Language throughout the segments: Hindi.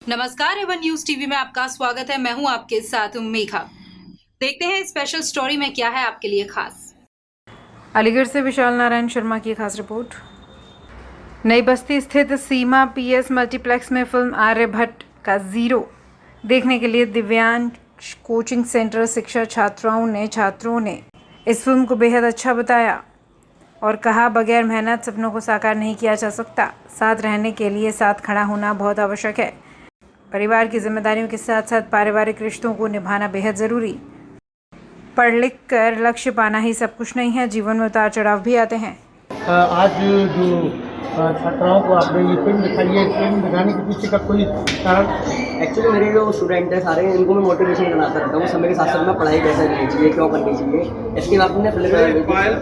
नमस्कार, एवन न्यूज टीवी में आपका स्वागत है। मैं हूं आपके साथ मेघा। देखते हैं स्पेशल स्टोरी में क्या है आपके लिए खास। अलीगढ़ से विशाल नारायण शर्मा की खास रिपोर्ट। नई बस्ती स्थित सीमा पीएस मल्टीप्लेक्स में फिल्म आर्यभट्ट का जीरो देखने के लिए दिव्यांग कोचिंग सेंटर शिक्षा छात्रों ने इस फिल्म को बेहद अच्छा बताया और कहा, बगैर मेहनत सपनों को साकार नहीं किया जा सकता। साथ रहने के लिए साथ खड़ा होना बहुत आवश्यक है। परिवार की जिम्मेदारियों के साथ साथ पारिवारिक रिश्तों को निभाना बेहद ज़रूरी। पढ़ लिख कर लक्ष्य पाना ही सब कुछ नहीं है, जीवन में उतार चढ़ाव भी आते हैं। आज जो छात्राओं को आपने ये फिल्म दिखाई है, फिल्म दिखाने के पीछे का कोई कारण? एक्चुअली मेरे जो स्टूडेंट हैं सारे, इनको मैं मोटिवेशन बनाता रहता हूँ समय के साथ साथ मैं पढ़ाई कैसे करनी चाहिए, क्यों करनी चाहिए। इसके बाद हमने फिल्म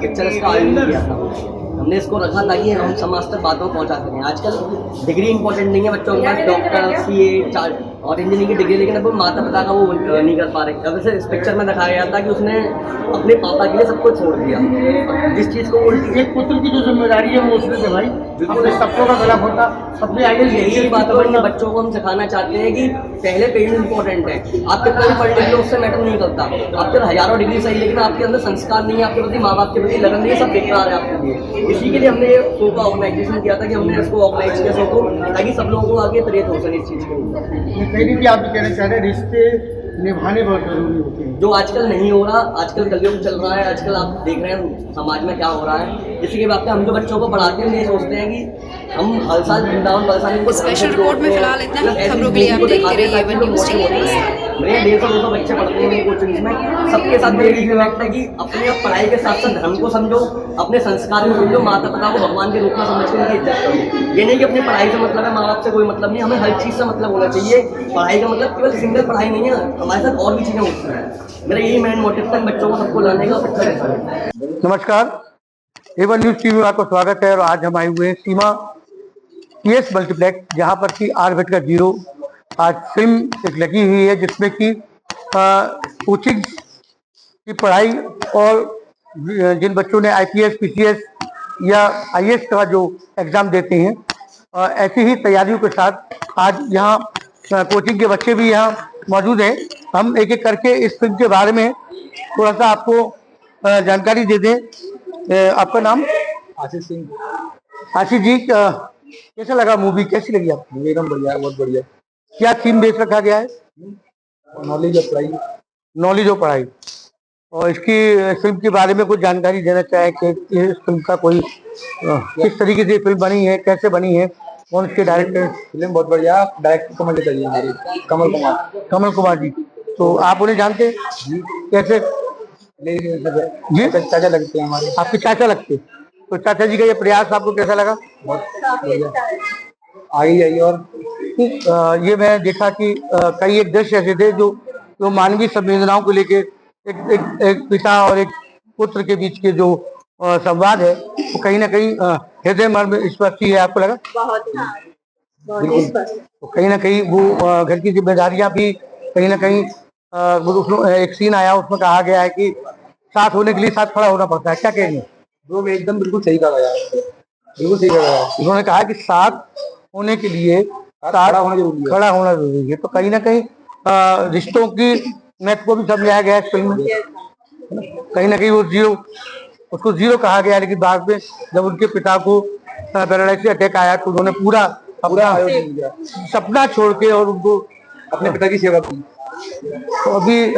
पिक्चर इसका आयोजन किया था। हमने इसको रखा ताकि हम समाज तक बातों पहुँचा सकें। आजकल डिग्री इंपॉर्टेंट नहीं है बच्चों के पास, डॉक्टर CA और इंजीनियरिंग की डिग्री, लेकिन अब माता पिता का वो नहीं कर पा रहे। अब इस पिक्चर में दिखाया गया था कि उसने अपने पापा के लिए सब कुछ छोड़ दिया। जिस चीज़ को एक पुत्र की जो जिम्मेदारी है वो उसने से भाई अपने सपनों का गला होता सबने आगे यही बात है। बच्चों को हम सिखाना चाहते हैं कि पहले पेरेंट्स इंपॉर्टेंट है। आप कितना भी पढ़ लिख लो उससे मैटर नहीं करता। आपके हजारों डिग्री सही, लेकिन आपके अंदर संस्कार नहीं है, आपके प्रति माँ बाप के प्रति लगन नहीं है, सब बेकार है आपके लिए। इसी के लिए हमने ये शो का ऑर्गेनाइजेशन किया था कि हमने इसको ऑर्गेनाइज किया शो को, ताकि सब लोगों को आगे प्रेरित हो सके इस चीज़ के। पहले भी आप कहना चाह रहे हैं रिश्ते निभाने बहुत जरूरी होते हैं, जो आजकल नहीं हो रहा। आजकल कलयुग चल रहा है, आजकल आप देख रहे हैं समाज में क्या हो रहा है। इसी के बाद हम जो बच्चों को पढ़ाते हैं ये सोचते हैं कि हम हर साल वृंदावन बरसाने स्पेशल रिपोर्ट में फिलहाल इतना ही। खबरों के लिए आप देखते रहिए एवन न्यूज टीवी। मेरे 150-200 बच्चे पढ़ते हैं मेरी कोचिंग में। सबके साथ मेरी रिक्वेस्ट है कि अपने पढ़ाई के साथ साथ धर्म को समझो, अपने संस्कार को समझो, माता पिता को भगवान के रूप में समझ के उनकी इज्जत करो। ये नहीं कि अपनी पढ़ाई से मतलब है, माँ बाप से कोई मतलब नहीं। हमें हर चीज़ से मतलब होना चाहिए। पढ़ाई का मतलब केवल सिंगल पढ़ाई नहीं है, हमारे साथ और भी चीज़ें होती हैं। मेरा यही मेन मोटिव था बच्चों को सबको लाने का पिक्चर है। नमस्कार, एवन न्यूज टीवी में आपका स्वागत है। और आज हम आए हुए हैं सीमा पीएस मल्टीप्लेक्स, जहाँ पर कि आर्यभट्ट का जीरो आज फिल्म एक लगी हुई है, जिसमें कि कोचिंग की पढ़ाई और जिन बच्चों ने IPS PCS या IAS का जो एग्ज़ाम देते हैं, ऐसी ही तैयारियों के साथ आज यहाँ कोचिंग के बच्चे भी यहाँ मौजूद हैं। हम एक एक करके इस फिल्म के बारे में थोड़ा सा आपको जानकारी दे दें। आपका नाम? आशीष सिंह। आशीष जी, कैसा लगा मूवी? कैसी लगी आपको? मूवी एकदम बढ़िया है, बहुत बढ़िया। क्या थीम बेस रखा गया है? नॉलेज ऑफ पढ़ाई। नॉलेज ऑफ पढ़ाई। और इसकी फिल्म के बारे में कुछ जानकारी देना चाहे कि इस फिल्म का कोई किस तरीके से फिल्म बनी है, कैसे बनी है, कौन इसके डायरेक्टर? फिल्म बहुत बढ़िया। डायरेक्टर को मुझे चाहिए हमारी कमल कुमार जी। तो आप उन्हें जानते हैं? कैसे? जी, चाचा लगते हैं हमारे। आपके चाचा लगते? तो चाचा जी का ये प्रयास आपको कैसा लगा? बहुत बढ़िया। आगे जाइए। और ये मैं देखा कि कई एक दृश्य ऐसे थे जो मानवीय संवेदनाओं को लेके एक पिता और एक पुत्र के बीच के जो संवाद है, वो कहीं ना कहीं हृदय मर्म स्पर्शी है। आपको लगा? बहुत तो कहीं ना कहीं वो घर की जिम्मेदारियां भी कहीं ना कहीं एक सीन आया, उसमें कहा गया है कि साथ होने के लिए साथ खड़ा होना पड़ता है। क्या कहेंगे? वो एकदम बिल्कुल सही कहा गया, बिल्कुल सही कहा गया। उन्होंने कहा कि साथ होने के लिए खड़ा होना जरूरी है। खड़ा होना जरूरी है। तो कहीं ना कहीं रिश्तों की महत्व को भी समझाया गया है फिल्म में। कहीं ना कहीं उसको जीरो कहा गया, लेकिन बाद में जब उनके पिता को पैरालाइसिस अटैक आया तो उन्होंने पूरा अपना सपना छोड़ के और उनको अपने पिता की सेवा की। तो अभी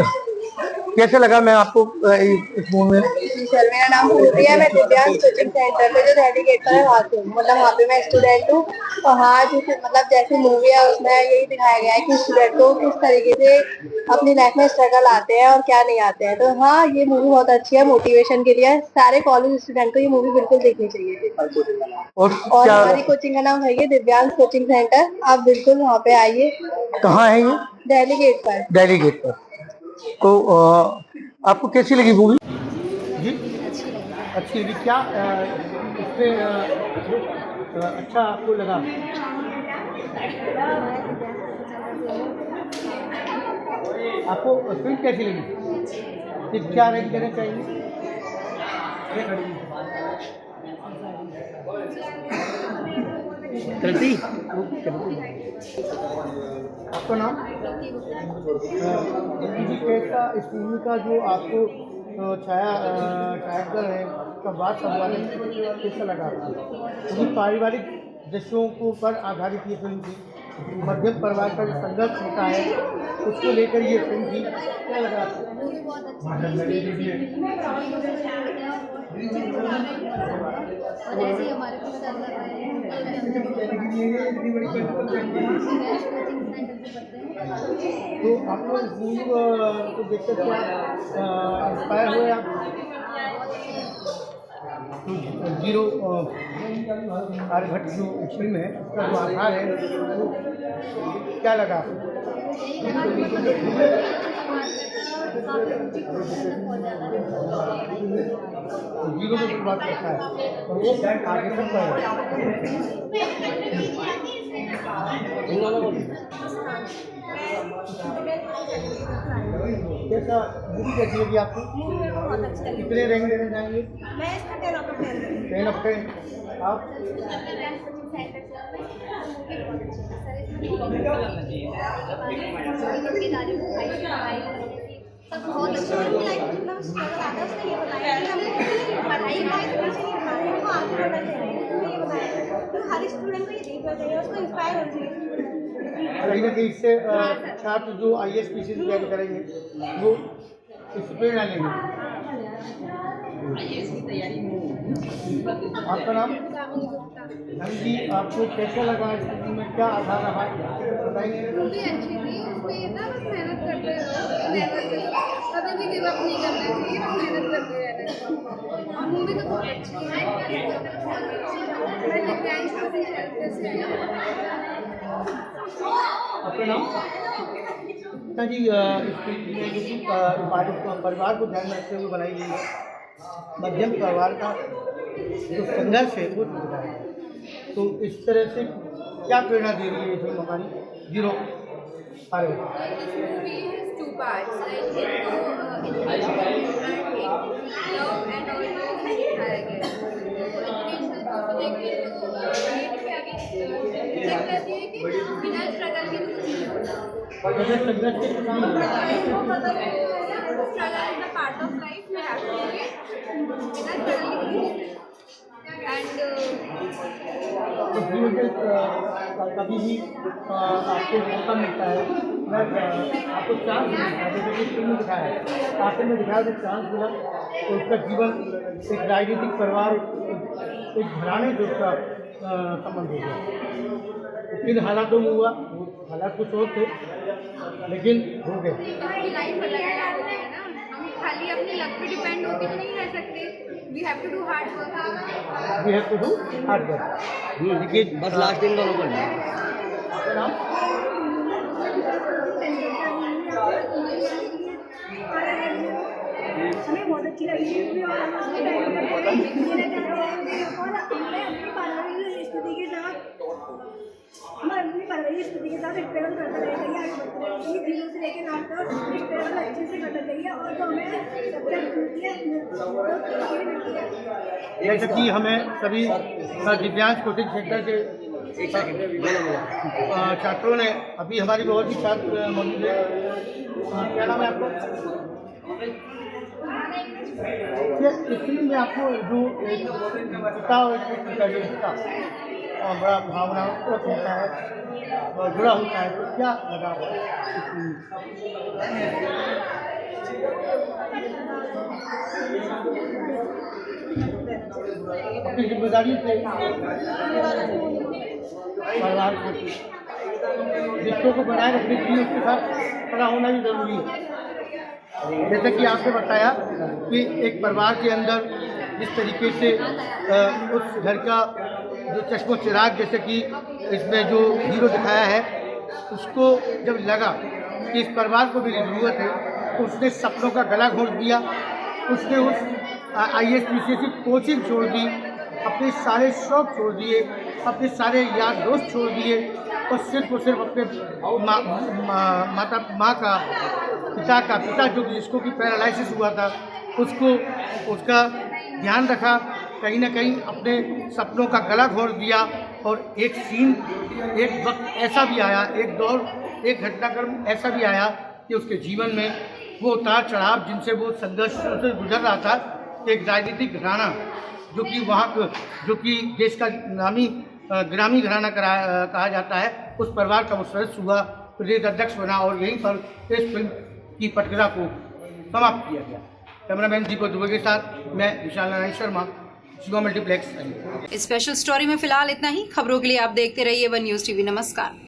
कैसे लगा मैं आपको इस मूवी में? सर, मेरा नाम पूर्वी है। मैं दिव्यांग कोचिंग सेंटर पे जो दिल्ली गेट पर है वहाँ से हूँ। मतलब वहाँ पे मैं स्टूडेंट हूँ। और हाँ, मतलब जैसी मूवी है उसमें यही दिखाया गया है कि स्टूडेंट को किस तरीके से अपनी लाइफ में स्ट्रगल आते हैं और क्या नहीं आते हैं। तो हाँ, ये मूवी बहुत अच्छी है मोटिवेशन के लिए। सारे कॉलेज स्टूडेंट को ये मूवी बिल्कुल देखनी चाहिए। और हमारी कोचिंग का नाम है ये दिव्यांग कोचिंग सेंटर। आप बिल्कुल वहाँ पे आइए। कहाँ है ये? दिल्ली गेट पर। दिल्ली गेट पर। तो आपको कैसी लगी मूवी? जी, अच्छी लगी। क्या इसमें अच्छा आपको लगा? आपको फिल्म कैसी लगी? क्या रेट देना चाहिए? चलती आपका नाम? दीदी कैसा इस फिल्म का जो आपको छायाग्रहण है संवाद संवादन कैसा लगा आपको? क्योंकि पारिवारिक दृश्यों को पर आधारित ये फिल्म थी, मध्यम परिवार का जो संघर्ष होता है उसको लेकर ये फिल्म थी, क्या लगा आपको? जैसे हमारे कुछ चल रहा है तो आपको इस मूवी को देखकर क्या इंस्पायर हुए आप? जीरो आर्यभट्ट जो फिल्म है उसका जो आधार है वो क्या लगा आपको? जीरो में शुरुआत करता है और वो आगे तक बढ़ रहा कैसा मूवी कैसी लगी आपको? कितने रैंक देना चाहेंगे? मैं इसका 10 ऑफ 10। आप? सब बहुत अच्छा मतलब स्ट्रगल आता है उसने ये बताया कि हमें पढ़ाई में इतना चाहिए हमारे को आगे बढ़ना चाहिए, ये बताया तो हर स्टूडेंट को ये देखना चाहिए, उसको इंस्पायर होना चाहिए। कहीं ना कहीं इससे छात्र जो IAS PCS की तैयारी करेंगे वो इससे प्रेरणा लेंगे। आपका नाम? जी, आपको कैसा लगा इस फिल्म में, क्या आधार रहा बताइए। मूवी अच्छी थी, उसमें ये था बस मेहनत करते रहो, कभी भी गिव अप नहीं करना चाहिए, बस मेहनत करते रहना चाहिए। और मूवी तो बहुत अच्छी है, मैं दिव्यांश को से आपका नाम? जी, इस फिल्म में जो परिवार को ध्यान में रखते हुए बनाई गई है, मध्यम परिवार का जो संघर्ष है वो दिखाया है। तो इस तरह से क्या प्रेरणा दे रही है ये फिल्म हमारी zero Aryabhata? two parts, like Hindu, education and love and all दिखाया गया है। Education को लेके तो चेक करती है कि बिना स्ट्रगल के तो कुछ नहीं होता। जैसे संघर्ष के कुछ नहीं होता। Struggle is a part of life, we have to do it. बिना struggle के and कभी भी आपको मौका मिलता है, आपको चांस मिलता है, जैसे कि फिल्म दिखाया है, आखिर में दिखाया जब चांस मिला तो उसका जीवन एक राजनीतिक परिवार, एक घराने से उसका संबंध हो गया। फिर हालातों में हुआ, हालात कुछ और थे लेकिन हो गए। सबकी लाइफ अलग अलग होती है ना, हम खाली अपने लक पे डिपेंड होके तो नहीं रह सकते। We have to do hard work. देखिए बस लास्ट दिन दोनों करना है। आपका नाम? हमें बहुत अच्छी लगी मूवी और हम उसमें टाइम देना चाहते हैं और हमने अपनी पारिवारिक स्थिति के साथ स्ट्रगल करते रहेंगे, आगे बढ़ते रहेंगे, जीरो से लेकर नाम तक स्ट्रगल अच्छे से करते रहेंगे और जो हमें सब्जेक्ट मिलती है। जैसे कि हमें सभी दिव्यांश कोचिंग सेंटर के छात्रों ने, अभी हमारी बहुत ही छात्र मौजूद है, क्या नाम है आपको? इस फिल्म में आपको जो पिता और पिता जो रिश्ता बड़ा भावनात्मक होता है और जुड़ा होता है, तो क्या लगा अपनी जिम्मेदारी से परिवार के रिश्तों को बनाए रखने के लिए उसके साथ खड़ा होना भी जरूरी है। जैसे कि आपने बताया कि एक परिवार के अंदर जिस तरीके से उस घर का जो चश्मो चिराग, जैसे कि इसमें जो हीरो दिखाया है, उसको जब लगा कि इस परिवार को मेरी ज़रूरत है तो उसने सपनों का गला घोंट दिया। उसने उस IAS PCS की कोचिंग छोड़ दी, अपने सारे शौक छोड़ दिए, अपने सारे यार दोस्त छोड़ दिए और सिर्फ अपने माँ का पिता जो जिसको कि पैरालिसिस हुआ था उसका ध्यान रखा, कहीं ना कहीं अपने सपनों का गला घोंट दिया। और एक वक्त ऐसा भी आया, एक दौर एक घटनाक्रम ऐसा भी आया कि उसके जीवन में वो उतार चढ़ाव जिनसे वो संघर्ष से गुजर रहा था, एक राजनीतिक घराना जो कि देश का ग्रामीण घराना कहा जाता है, उस परिवार का वो सदस्य हुआ, प्रदेश अध्यक्ष बना और यहीं पर इस फिल्म की पटकथा को समाप्त किया गया। कैमरामैन दीपक दुबे के साथ मैं विशाल नारायण शर्मा, शिवा मल्टीप्लेक्स। इस स्पेशल स्टोरी में फिलहाल इतना ही। खबरों के लिए आप देखते रहिए वन न्यूज़ टीवी। नमस्कार।